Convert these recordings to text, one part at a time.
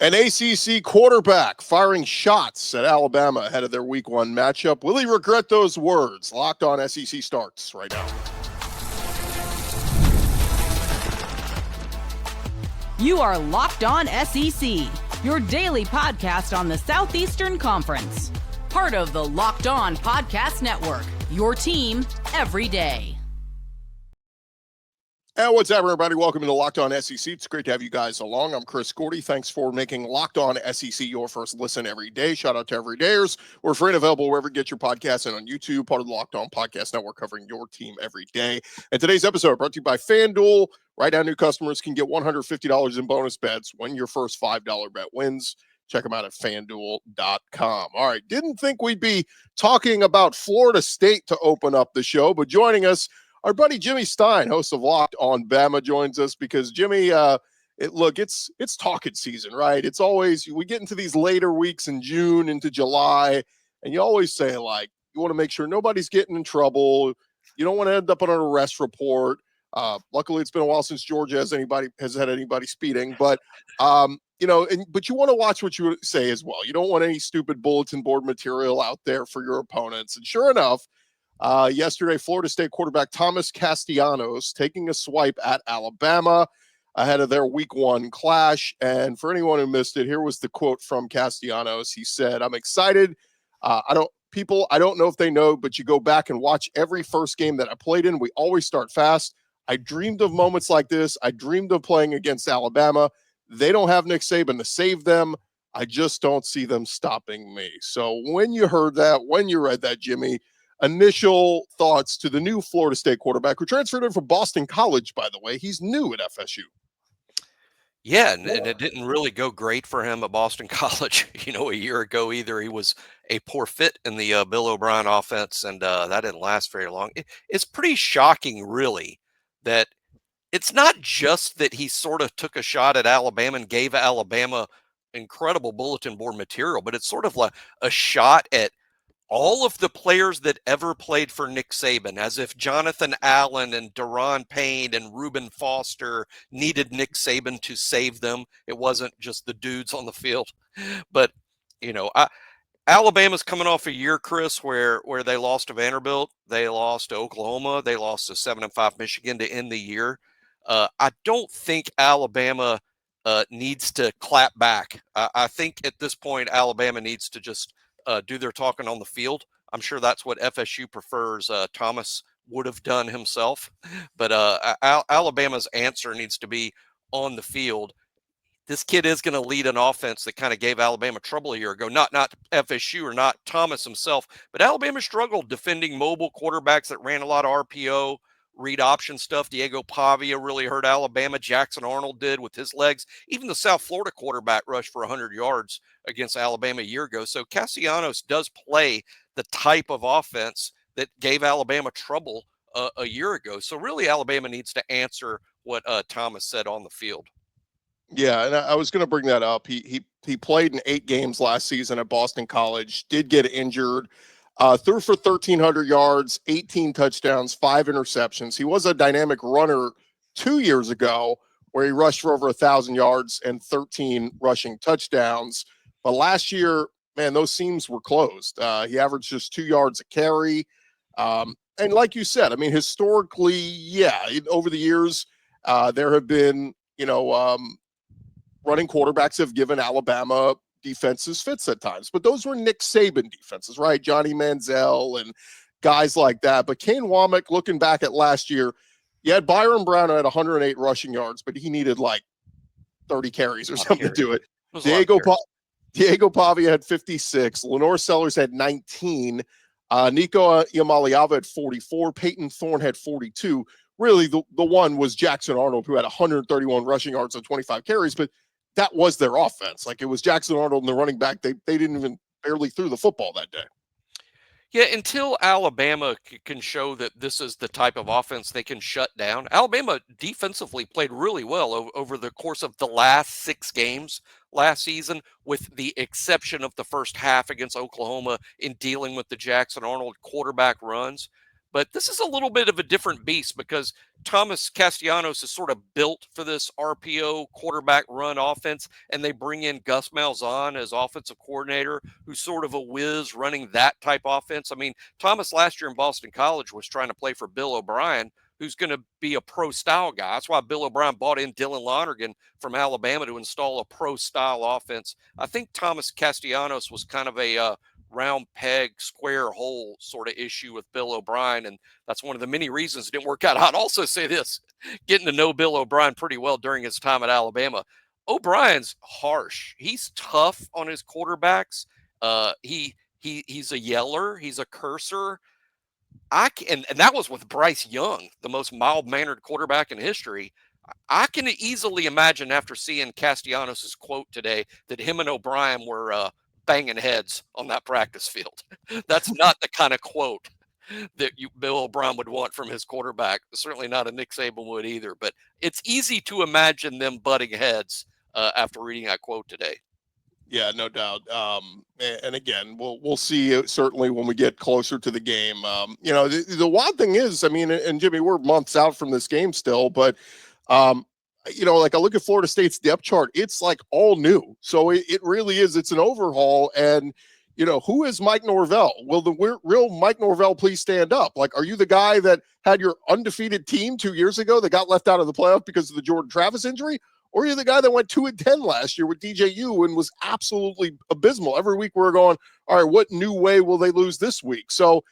An ACC quarterback firing shots at Alabama ahead of their week one matchup. Will he regret those words? Locked On SEC starts right now. You are Locked On SEC, your daily podcast on the Southeastern Conference. Part of the Locked On Podcast Network, your team every day. And what's up, everybody? Welcome to Locked On SEC. It's great to have you guys along. I'm Chris Gordy. Thanks for making Locked On SEC your first listen every day. Shout out to everydayers. We're free and available wherever you get your podcasts and on YouTube, part of the Locked On Podcast Network, covering your team every day. And today's episode brought to you by FanDuel. Right now, new customers can get $150 in bonus bets when your first $5 bet wins. Check them out at FanDuel.com. All right, didn't think we'd be talking about Florida State to open up the show, but joining us, our buddy Jimmy Stein, host of Locked On Bama, joins us because Jimmy, it's talking season, right? It's always, we get into these later weeks in June into July, and you always say, like, you want to make sure nobody's getting in trouble. You don't want to end up on an arrest report. Luckily, it's been a while since Georgia has had anybody speeding, but but you want to watch what you say as well. You don't want any stupid bulletin board material out there for your opponents. And sure enough, yesterday, Florida State quarterback Thomas Castellanos taking a swipe at Alabama ahead of their week one clash. And for anyone who missed it, here was the quote from Castellanos. He said, "I'm excited. I don't know if they know, but you go back and watch every first game that I played in. We always start fast. I dreamed of moments like this. I dreamed of playing against Alabama. They don't have Nick Saban to save them. I just don't see them stopping me." So when you heard that, when you read that, Jimmy, initial thoughts to the new Florida State quarterback who transferred in from Boston College, by the way. He's new at FSU. Yeah, and it didn't really go great for him at Boston College. A year ago, either he was a poor fit in the Bill O'Brien offense, and that didn't last very long. It's pretty shocking, really, that it's not just that he sort of took a shot at Alabama and gave Alabama incredible bulletin board material, but it's sort of like a shot at all of the players that ever played for Nick Saban, as if Jonathan Allen and Deron Payne and Reuben Foster needed Nick Saban to save them. It wasn't just the dudes on the field. But, Alabama's coming off a year, Chris, where they lost to Vanderbilt, they lost to Oklahoma, they lost to 7-5 Michigan to end the year. I don't think Alabama needs to clap back. I think at this point, Alabama needs to just do their talking on the field. I'm sure that's what FSU prefers. Thomas would have done himself, but Alabama's answer needs to be on the field. This kid is going to lead an offense that kind of gave Alabama trouble a year ago. Not FSU or not Thomas himself, but Alabama struggled defending mobile quarterbacks that ran a lot of RPO, read option stuff. Diego Pavia really hurt Alabama. Jackson Arnold did with his legs. Even the South Florida quarterback rushed for 100 yards against Alabama a year ago. So Castellanos does play the type of offense that gave Alabama trouble a year ago. So really Alabama needs to answer what Thomas said on the field. Yeah, and I was going to bring that up. He played in 8 games last season at Boston College, did get injured, threw for 1,300 yards, 18 touchdowns, 5 interceptions. He was a dynamic runner 2 years ago where he rushed for over 1,000 yards and 13 rushing touchdowns. But last year, man, those seams were closed. He averaged just 2 yards a carry. And like you said, I mean, historically, yeah, over the years, there have been, running quarterbacks have given Alabama defenses fits at times, but those were Nick Saban defenses, right? Johnny Manziel and guys like that. But Kane Womack, looking back at last year, you had Byron Brown who had 108 rushing yards, but he needed like 30 carries or something to do it. Diego Pavia had 56. Lenore Sellers had 19. Nico Iamaleava had 44. Peyton Thorne had 42. Really, the one was Jackson Arnold, who had 131 rushing yards and 25 carries, but that was their offense. Like, it was Jackson Arnold and the running back. They didn't even barely threw the football that day. Yeah, until Alabama can show that this is the type of offense they can shut down. Alabama defensively played really well over the course of the last 6 games last season, with the exception of the first half against Oklahoma in dealing with the Jackson Arnold quarterback runs. But this is a little bit of a different beast because Thomas Castellanos is sort of built for this RPO quarterback run offense, and they bring in Gus Malzahn as offensive coordinator, who's sort of a whiz running that type offense. I mean, Thomas last year in Boston College was trying to play for Bill O'Brien, who's going to be a pro-style guy. That's why Bill O'Brien bought in Dylan Lonergan from Alabama to install a pro-style offense. I think Thomas Castellanos was kind of a round peg, square hole sort of issue with Bill O'Brien, and that's one of the many reasons it didn't work out. I'd also say this, getting to know Bill O'Brien pretty well during his time at Alabama. O'Brien's harsh. He's tough on his quarterbacks. He's a yeller. He's a cursor. And that was with Bryce Young, the most mild-mannered quarterback in history. I can easily imagine after seeing Castellanos' quote today that him and O'Brien were banging heads on that practice field. That's not the kind of quote that Bill O'Brien would want from his quarterback. Certainly not a Nick Saban would either. But it's easy to imagine them butting heads after reading that quote today. Yeah, no doubt. And again, we'll see certainly when we get closer to the game. The wild thing is, I mean, and Jimmy, we're months out from this game still, but like I look at Florida State's depth chart, it's like all new. So it really is. It's an overhaul. And, who is Mike Norvell? Will the real Mike Norvell please stand up? Like, are you the guy that had your undefeated team 2 years ago that got left out of the playoff because of the Jordan Travis injury? Or are you the guy that went 2-10 last year with DJU and was absolutely abysmal? Every week we're going, all right, what new way will they lose this week? So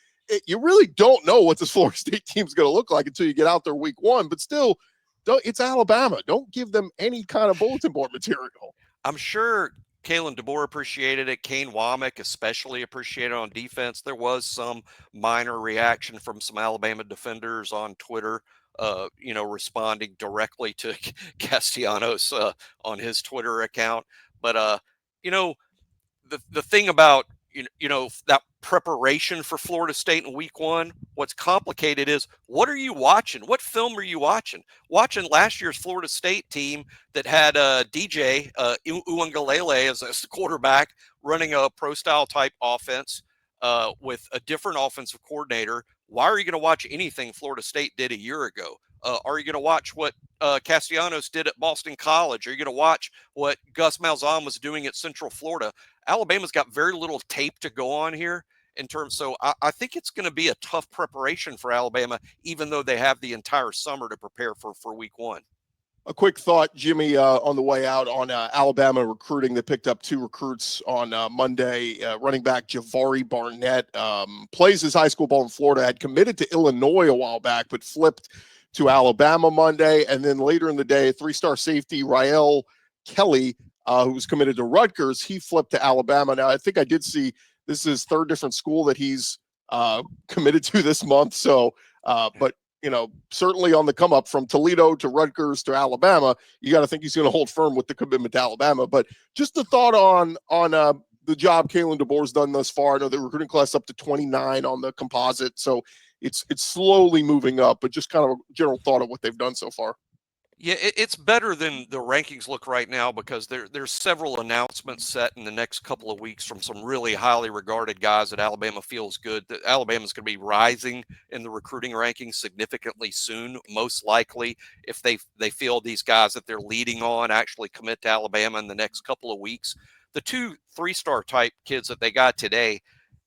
you really don't know what this Florida State team's going to look like until you get out there week one. But still, it's Alabama. Don't give them any kind of bulletin board material. I'm sure Kalen DeBoer appreciated it. Kane Womack especially appreciated it on defense. There was some minor reaction from some Alabama defenders on Twitter, responding directly to Castellanos on his Twitter account. But, the thing about, that preparation for Florida State in week one, what's complicated is what are you watching? What film are you watching? Watching last year's Florida State team that had DJ Uiagalelei as the quarterback running a pro-style type offense with a different offensive coordinator. Why are you going to watch anything Florida State did a year ago? Are you going to watch what Castellanos did at Boston College? Are you going to watch what Gus Malzahn was doing at Central Florida? Alabama's got very little tape to go on here in terms. So I think it's going to be a tough preparation for Alabama, even though they have the entire summer to prepare for week one. A quick thought, Jimmy, on the way out on Alabama recruiting. They picked up 2 recruits on Monday. Running back Javari Barnett plays his high school ball in Florida, had committed to Illinois a while back, but flipped to Alabama Monday. And then later in the day, 3-star safety Rael Kelly, who was committed to Rutgers, he flipped to Alabama. Now, I think I did see this is his 3rd different school that he's committed to this month. So, but certainly on the come up from Toledo to Rutgers to Alabama, you got to think he's going to hold firm with the commitment to Alabama. But just a thought on the job Kalen DeBoer's done thus far. I know the recruiting class up to 29 on the composite, so it's slowly moving up. But just kind of a general thought of what they've done so far. Yeah, it's better than the rankings look right now because there's several announcements set in the next couple of weeks from some really highly regarded guys that Alabama feels good that Alabama's going to be rising in the recruiting rankings significantly soon, most likely if they feel these guys that they're leading on actually commit to Alabama in the next couple of weeks. The 2 3-star type kids that they got today,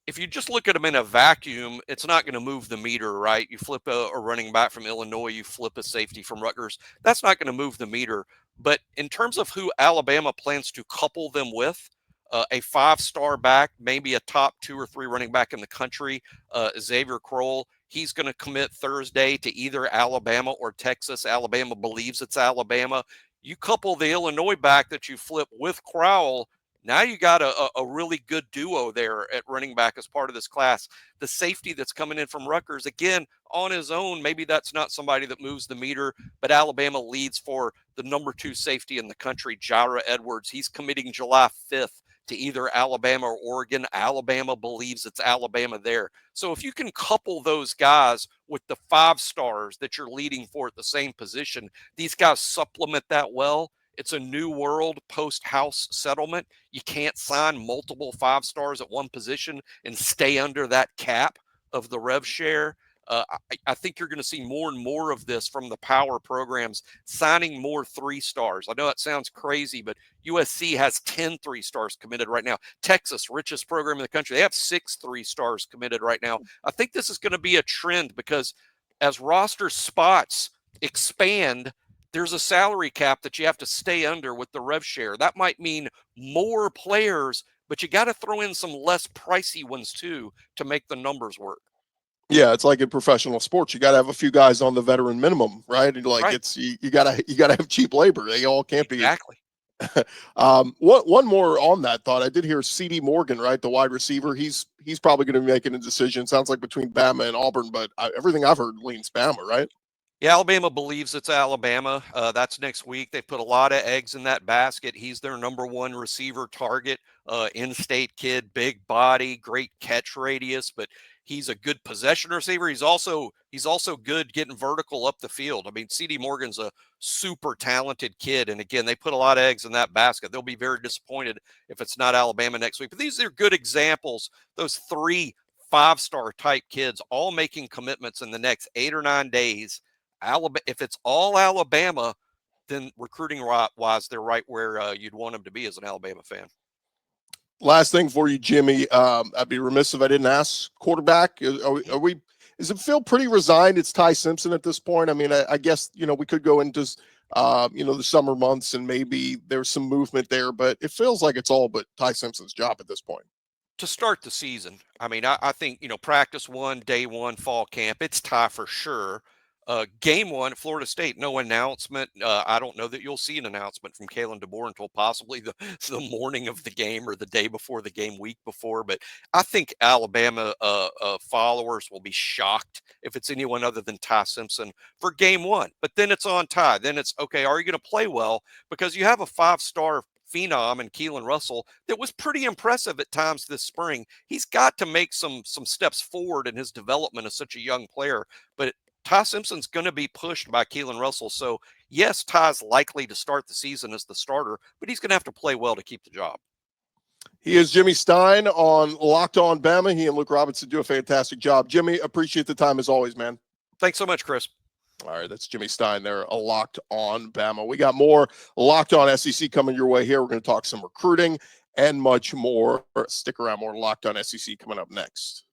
if you just look at them in a vacuum, it's not going to move the meter, right? You flip a running back from Illinois, you flip a safety from Rutgers. That's not going to move the meter. But in terms of who Alabama plans to couple them with, a 5-star back, maybe a top 2 or 3 running back in the country, Xavier Kroll, he's going to commit Thursday to either Alabama or Texas. Alabama believes it's Alabama. You couple the Illinois back that you flip with Crowell, now you got a really good duo there at running back as part of this class. The safety that's coming in from Rutgers, again, on his own, maybe that's not somebody that moves the meter, but Alabama leads for the number 2 safety in the country, Jira Edwards. He's committing July 5th to either Alabama or Oregon. Alabama believes it's Alabama there. So if you can couple those guys with the 5 stars that you're leading for at the same position, these guys supplement that well. It's a new world post-house settlement. You can't sign multiple 5 stars at one position and stay under that cap of the rev share. I think you're going to see more and more of this from the power programs, signing more 3-stars. I know it sounds crazy, but USC has 10 3-stars committed right now. Texas, richest program in the country, they have 6 3-stars committed right now. I think this is going to be a trend because as roster spots expand, there's a salary cap that you have to stay under with the rev share. That might mean more players, but you got to throw in some less pricey ones too to make the numbers work. Yeah, it's like in professional sports. You got to have a few guys on the veteran minimum, right? Like Right. it's you gotta have cheap labor. They all can't be. Exactly. One more on that thought. I did hear CD Morgan, right, the wide receiver. He's probably going to be making a decision. Sounds like between Bama and Auburn, but everything I've heard leans Bama, right? Yeah, Alabama believes it's Alabama. That's next week. They put a lot of eggs in that basket. He's their number 1 receiver target. In-state kid, big body, great catch radius, but he's a good possession receiver. He's also good getting vertical up the field. I mean, CD Morgan's a super talented kid, and again, they put a lot of eggs in that basket. They'll be very disappointed if it's not Alabama next week. But these are good examples. Those 3 5-star type kids all making commitments in the next 8 or 9 days. Alabama, if it's all Alabama, then recruiting wise, they're right where you'd want them to be as an Alabama fan. Last thing for you, Jimmy. I'd be remiss if I didn't ask quarterback. Are we? Does it feel pretty resigned? It's Ty Simpson at this point. I mean, I guess we could go into the summer months and maybe there's some movement there, but it feels like it's all but Ty Simpson's job at this point. To start the season, I mean, I think practice 1, day 1, fall camp, it's Ty for sure. Game 1 at Florida State, no announcement. I don't know that you'll see an announcement from Kalen DeBoer until possibly the morning of the game or the day before the game, week before. But I think Alabama followers will be shocked if it's anyone other than Ty Simpson for game 1. But then it's on Ty. Then it's, okay, are you going to play well? Because you have a 5-star phenom and Keelon Russell that was pretty impressive at times this spring. He's got to make some steps forward in his development as such a young player. But Ty Simpson's going to be pushed by Keelon Russell. So, yes, Ty's likely to start the season as the starter, but he's going to have to play well to keep the job. He is Jimmy Stein on Locked On Bama. He and Luke Robinson do a fantastic job. Jimmy, appreciate the time as always, man. Thanks so much, Chris. All right, that's Jimmy Stein there, a Locked On Bama. We got more Locked On SEC coming your way here. We're going to talk some recruiting and much more. Stick around, more Locked On SEC coming up next.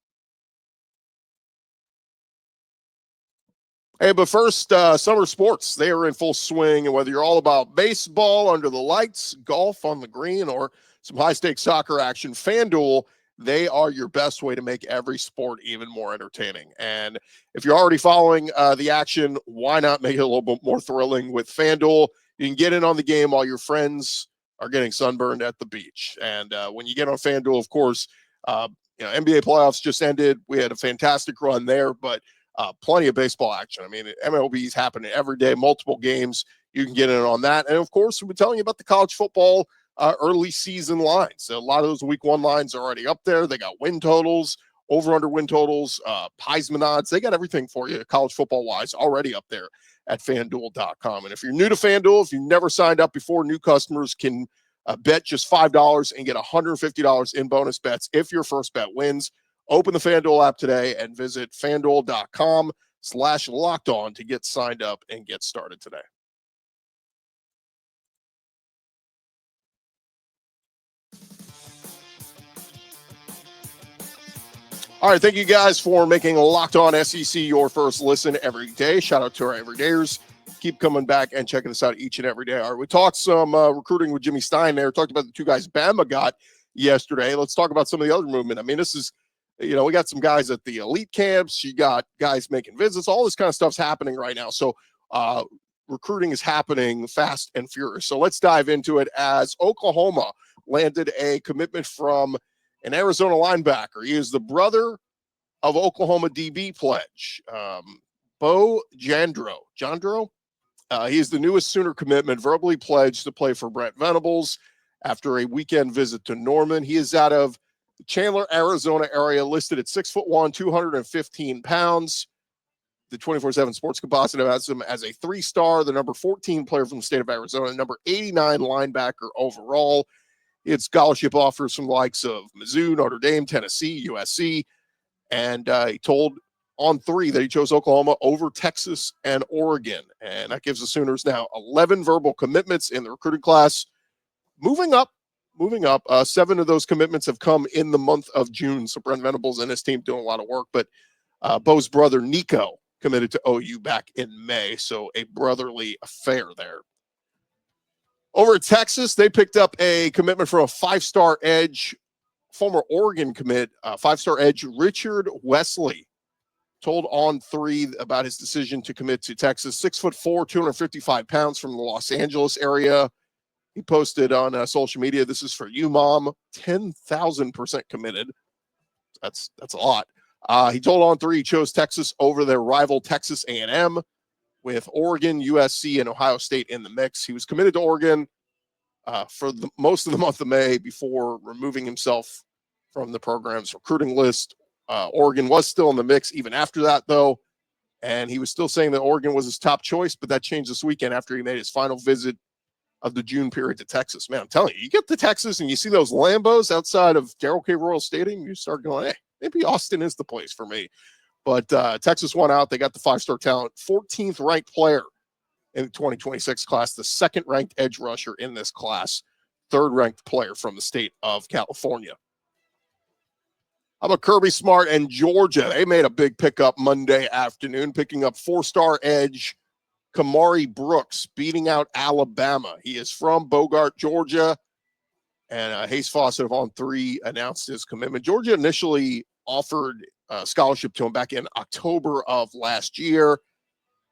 Hey, but first, summer sports, they are in full swing. And whether you're all about baseball under the lights, golf on the green, or some high-stakes soccer action, FanDuel, they are your best way to make every sport even more entertaining. And if you're already following the action, why not make it a little bit more thrilling with FanDuel? You can get in on the game while your friends are getting sunburned at the beach. And when you get on FanDuel, of course, NBA playoffs just ended. We had a fantastic run there, but plenty of baseball action. I mean, MLB is happening every day, multiple games. You can get in on that. And, of course, we've been telling you about the college football early season lines. So a lot of those week 1 lines are already up there. They got win totals, over-under win totals, Heisman odds. They got everything for you college football-wise already up there at FanDuel.com. And if you're new to FanDuel, if you've never signed up before, new customers can bet just $5 and get $150 in bonus bets if your first bet wins. Open the FanDuel app today and visit FanDuel.com/lockedon to get signed up and get started today. All right, thank you guys for making Locked On SEC your first listen every day. Shout out to our everydayers. Keep coming back and checking us out each and every day. All right, we talked some recruiting with Jimmy Stein there. Talked about the 2 guys Bama got yesterday. Let's talk about some of the other movement. I mean, this is, we got some guys at the elite camps. You got guys making visits. All this kind of stuff's happening right now. So recruiting is happening fast and furious. So let's dive into it as Oklahoma landed a commitment from an Arizona linebacker. He is the brother of Oklahoma DB pledge, Bo Jandro. He is the newest Sooner commitment, verbally pledged to play for Brent Venables after a weekend visit to Norman. He is out of the Chandler, Arizona area, listed at 6'1", 215 pounds. The 24/7 Sports Composite has him as a 3-star, the number 14 player from the state of Arizona, number 89 linebacker overall. He had scholarship offers from the likes of Mizzou, Notre Dame, Tennessee, USC. And he told on 3 that he chose Oklahoma over Texas and Oregon. And that gives the Sooners now 11 verbal commitments in the recruiting class. Moving up. 7 of those commitments have come in the month of June. So Brent Venables and his team doing a lot of work. But Bo's brother, Nico, committed to OU back in May. So a brotherly affair there. Over at Texas, they picked up a commitment from a 5-star edge, former Oregon commit, 5-star edge Richard Wesley. Told on 3 about his decision to commit to Texas. 6'4", 255 pounds from the Los Angeles area. He posted on social media, "This is for you, Mom." 10,000% committed. That's a lot. He told on 3 he chose Texas over their rival Texas A&M, with Oregon, USC, and Ohio State in the mix. He was committed to Oregon for most of the month of May before removing himself from the program's recruiting list. Oregon was still in the mix even after that, though, and he was still saying that Oregon was his top choice, but that changed this weekend after he made his final visit of the June period to Texas. Man, I'm telling you, you get to Texas and you see those Lambos outside of Darrell K. Royal Stadium, you start going, hey, maybe Austin is the place for me. But Texas won out. They got the 5-star talent, 14th ranked player in the 2026 class, the 2nd ranked edge rusher in this class, 3rd ranked player from the state of California. How about Kirby Smart and Georgia? They made a big pickup Monday afternoon, picking up 4-star edge Kamari Brooks, beating out Alabama. He is from Bogart, Georgia, and Hayes Fawcett of On 3 announced his commitment. Georgia initially offered a scholarship to him back in October of last year.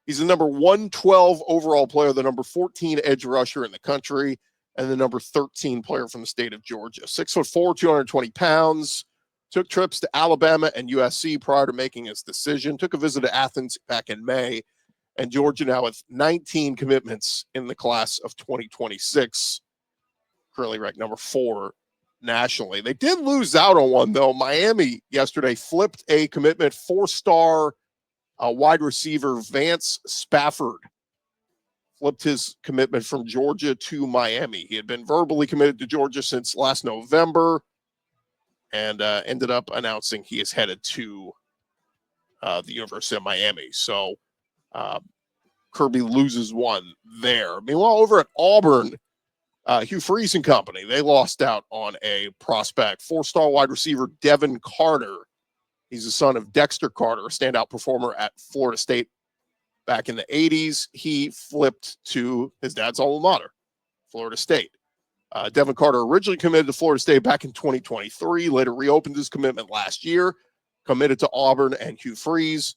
He's the number 112 overall player, the number 14 edge rusher in the country, and the number 13 player from the state of Georgia. 6'4", 220 pounds. Took trips to Alabama and USC prior to making his decision. Took a visit to Athens back in May. And Georgia now with 19 commitments in the class of 2026. Currently ranked number 4 nationally. They did lose out on one, though. Miami yesterday flipped a commitment, 4-star wide receiver Vance Spafford. Flipped his commitment from Georgia to Miami. He had been verbally committed to Georgia since last November and ended up announcing he is headed to the University of Miami. So Kirby loses one there. Meanwhile, over at Auburn, Hugh Freeze and company, they lost out on a prospect, 4-star wide receiver Devin Carter. He's the son of Dexter Carter, a standout performer at Florida State back in the 80s. He flipped to his dad's alma mater, Florida State. Devin Carter originally committed to Florida State back in 2023, later reopened his commitment last year, committed to Auburn and Hugh Freeze.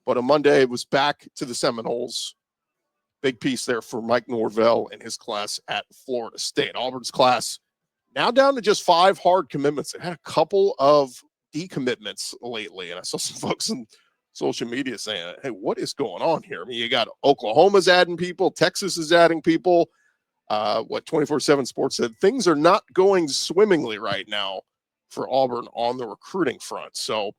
But on Monday, it was back to the Seminoles. Big piece there for Mike Norvell and his class at Florida State. Auburn's class now down to just 5 hard commitments. They had a couple of decommitments lately, and I saw some folks on social media saying, hey, what is going on here? I mean, you got Oklahoma's adding people, Texas is adding people. 24/7 Sports said things are not going swimmingly right now for Auburn on the recruiting front. So,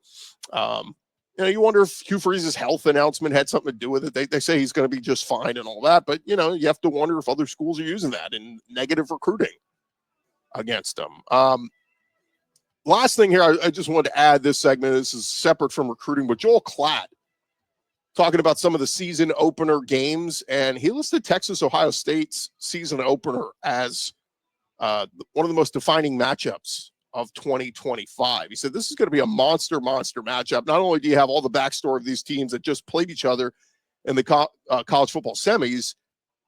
you wonder if Hugh Freeze's health announcement had something to do with it. They say he's going to be just fine and all that, but, you have to wonder if other schools are using that in negative recruiting against them. Last thing here, I just wanted to add this segment. This is separate from recruiting, but Joel Klatt talking about some of the season opener games, and he listed Texas-Ohio State's season opener as one of the most defining matchups of 2025. He said, this is going to be a monster matchup. Not only do you have all the backstory of these teams that just played each other in the college football semis,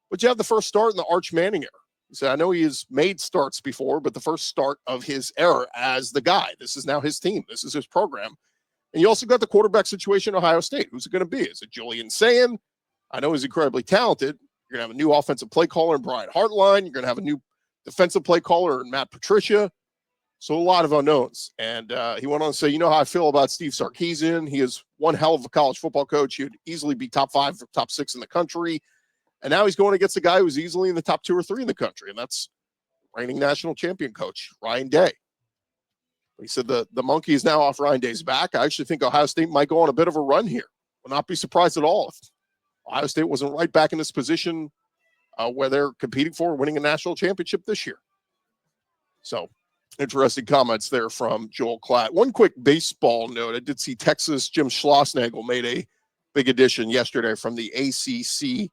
but you have the first start in the Arch Manning era. He said, I know he has made starts before, but the first start of his era as the guy. This is now his team. This is his program. And you also got the quarterback situation in Ohio State. Who's it going to be? Is it Julian Sayin? I know he's incredibly talented. You're going to have a new offensive play caller in Brian Hartline. You're going to have a new defensive play caller in Matt Patricia. So a lot of unknowns. And he went on to say, you know how I feel about Steve Sarkisian. He is one hell of a college football coach. He would easily be top 5 or top 6 in the country. And now he's going against a guy who's easily in the top 2 or 3 in the country. And that's reigning national champion coach, Ryan Day. He said the monkey is now off Ryan Day's back. I actually think Ohio State might go on a bit of a run here. Will not be surprised at all if Ohio State wasn't right back in this position where they're competing for winning a national championship this year. So Interesting comments there from Joel Klatt. One quick baseball note. I did see Texas Jim Schlossnagle made a big addition yesterday from the ACC,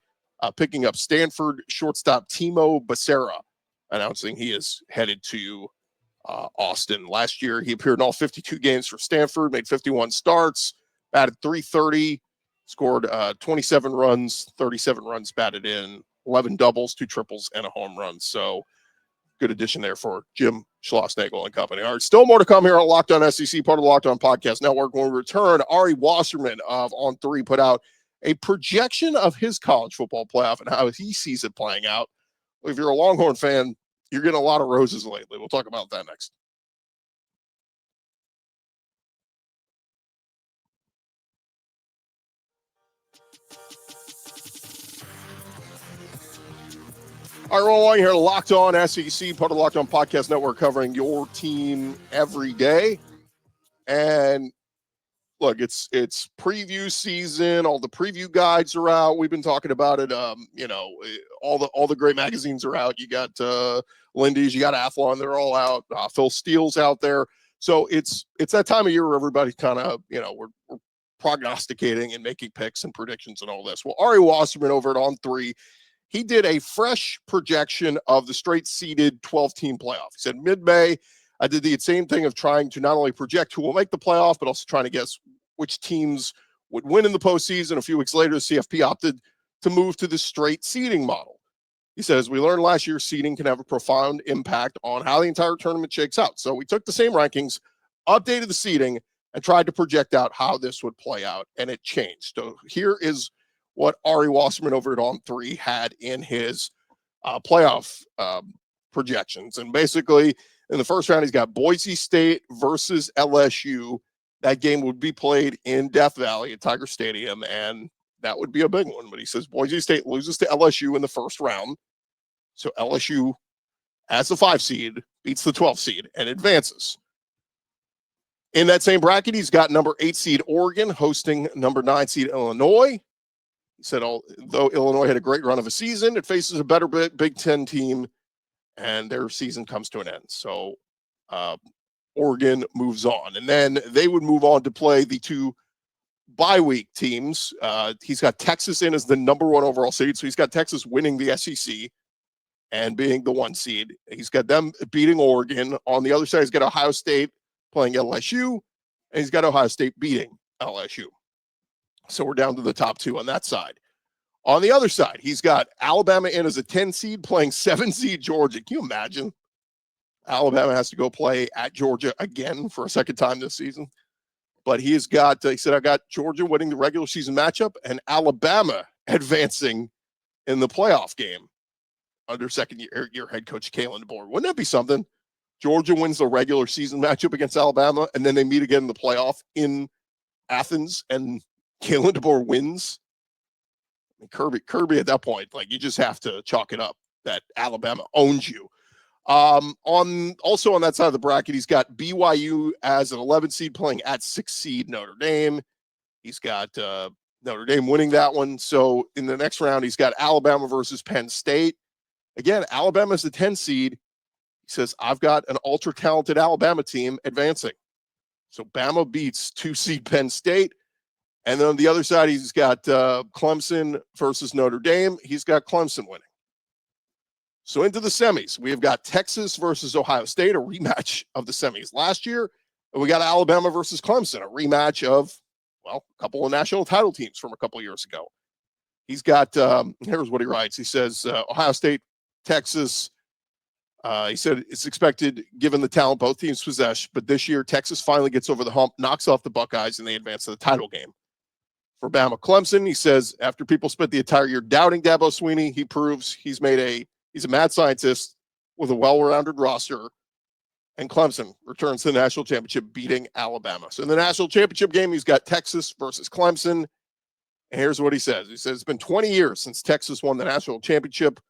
picking up Stanford shortstop Timo Becerra, announcing he is headed to Austin. Last year, he appeared in all 52 games for Stanford, made 51 starts, batted .330, scored 27 runs, 37 runs batted in, 11 doubles, 2 triples, and a home run. So good addition there for Jim Schlossnagle and company. All right, still more to come here on Locked On SEC, part of the Locked On Podcast Network. When we return, Ari Wasserman of On 3 put out a projection of his college football playoff and how he sees it playing out. If you're a Longhorn fan, you're getting a lot of roses lately. We'll talk about that next. All right, rolling along here, Locked On SEC, part of the Locked On Podcast Network, covering your team every day. And look, it's preview season. All the preview guides are out. We've been talking about it. All the great magazines are out. You got Lindy's, you got Athlon. They're all out. Phil Steele's out there. So it's that time of year where everybody kind of, we're prognosticating and making picks and predictions and all this. Well, Ari Wasserman over at On 3, he did a fresh projection of the straight seeded 12-team playoff. He said mid-May, I did the same thing of trying to not only project who will make the playoff, but also trying to guess which teams would win in the postseason. A few weeks later, the CFP opted to move to the straight seeding model. He says, we learned last year seeding can have a profound impact on how the entire tournament shakes out. So we took the same rankings, updated the seeding, and tried to project out how this would play out, and it changed. So here is what Ari Wasserman over at On 3 had in his playoff projections. And basically, in the first round, he's got Boise State versus LSU. That game would be played in Death Valley at Tiger Stadium, and that would be a big one. But he says Boise State loses to LSU in the first round. So LSU, as the 5 seed, beats the 12 seed and advances. In that same bracket, he's got number 8 seed Oregon hosting number 9 seed Illinois. He said, although Illinois had a great run of a season, it faces a better Big Ten team, and their season comes to an end. So Oregon moves on. And then they would move on to play the 2 bye week teams. He's got Texas in as the number 1 overall seed. So he's got Texas winning the SEC and being the 1 seed. He's got them beating Oregon. On the other side, he's got Ohio State playing LSU, and he's got Ohio State beating LSU. So we're down to the top 2 on that side. On the other side, he's got Alabama in as a 10 seed playing 7 seed Georgia. Can you imagine? Alabama has to go play at Georgia again for a second time this season. But he said, I got Georgia winning the regular season matchup and Alabama advancing in the playoff game under second-year head coach Kalen DeBoer. Wouldn't that be something? Georgia wins the regular season matchup against Alabama, and then they meet again in the playoff in Athens, and Kalen DeBoer wins. Kirby at that point, you just have to chalk it up that Alabama owns you. Also on that side of the bracket, he's got BYU as an 11 seed playing at 6 seed Notre Dame. He's got Notre Dame winning that one. So in the next round, he's got Alabama versus Penn State. Again, Alabama's the 10 seed. He says, I've got an ultra-talented Alabama team advancing. So Bama beats 2 seed Penn State. And then on the other side, he's got Clemson versus Notre Dame. He's got Clemson winning. So into the semis, we have got Texas versus Ohio State, a rematch of the semis last year. And we got Alabama versus Clemson, a rematch of, a couple of national title teams from a couple of years ago. He's got, here's what he writes. He says, Ohio State, Texas. He said it's expected, given the talent both teams possess, but this year Texas finally gets over the hump, knocks off the Buckeyes, and they advance to the title game. For Bama Clemson, he says, after people spent the entire year doubting Dabo Swinney, he proves he's a mad scientist with a well-rounded roster, and Clemson returns to the national championship, beating Alabama. So in the national championship game, he's got Texas versus Clemson, and here's what he says. He says, it's been 20 years since Texas won the national championship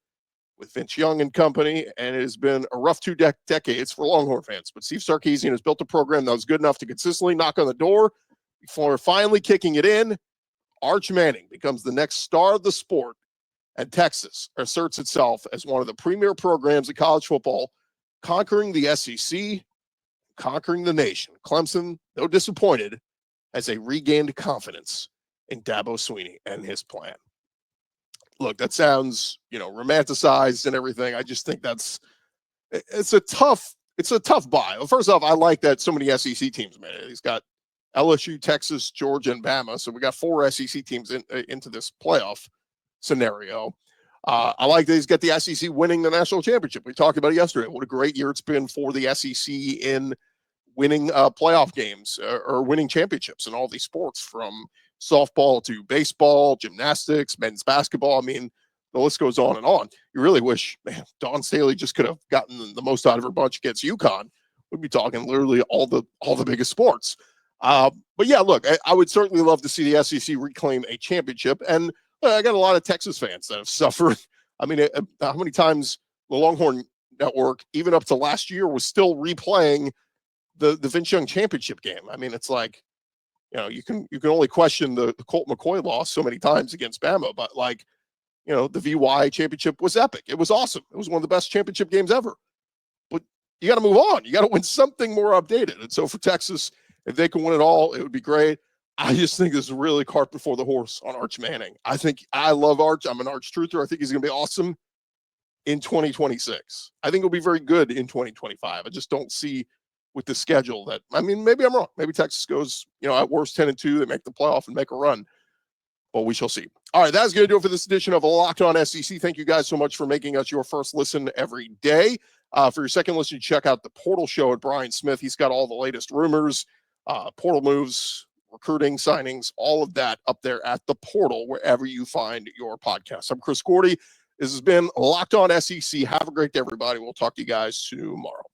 with Vince Young and company, and it has been a rough 2 decades for Longhorn fans. But Steve Sarkisian has built a program that was good enough to consistently knock on the door before finally kicking it in. Arch Manning becomes the next star of the sport, and Texas asserts itself as one of the premier programs in college football, conquering the SEC, conquering the nation. Clemson, though disappointed, has a regained confidence in Dabo Swinney and his plan. Look, that sounds, romanticized and everything. I just think it's a tough buy. Well, first off, I like that so many SEC teams made it. He's got LSU, Texas, Georgia, and Bama. So we got 4 SEC teams into this playoff scenario. I like that he's got the SEC winning the national championship. We talked about it yesterday. What a great year it's been for the SEC in winning playoff games or winning championships in all these sports, from softball to baseball, gymnastics, men's basketball. I mean, the list goes on and on. You really wish, man, Dawn Staley just could have gotten the most out of her bunch against UConn. We'd be talking literally all the biggest sports. But yeah, look, I would certainly love to see the SEC reclaim a championship. And I got a lot of Texas fans that have suffered. I mean, how many times the Longhorn Network, even up to last year, was still replaying the Vince Young championship game? I mean, it's like, you can only question the Colt McCoy loss so many times against Bama, but the VY championship was epic. It was awesome. It was one of the best championship games ever. But you got to move on. You got to win something more updated. And so for Texas, if they can win it all, it would be great. I just think this is really cart before the horse on Arch Manning. I love Arch. I'm an Arch truther. I think he's going to be awesome in 2026. I think he'll be very good in 2025. I just don't see with the schedule that, maybe I'm wrong. Maybe Texas goes, at worst 10-2, they make the playoff and make a run. Well, we shall see. All right, that's going to do it for this edition of Locked On SEC. Thank you guys so much for making us your first listen every day. For your second listen, check out the Portal Show at Brian Smith. He's got all the latest rumors, portal moves, recruiting, signings, all of that up there at the Portal, wherever you find your podcast. I'm Chris Gordy. This has been Locked On SEC. Have a great day, everybody. We'll talk to you guys tomorrow.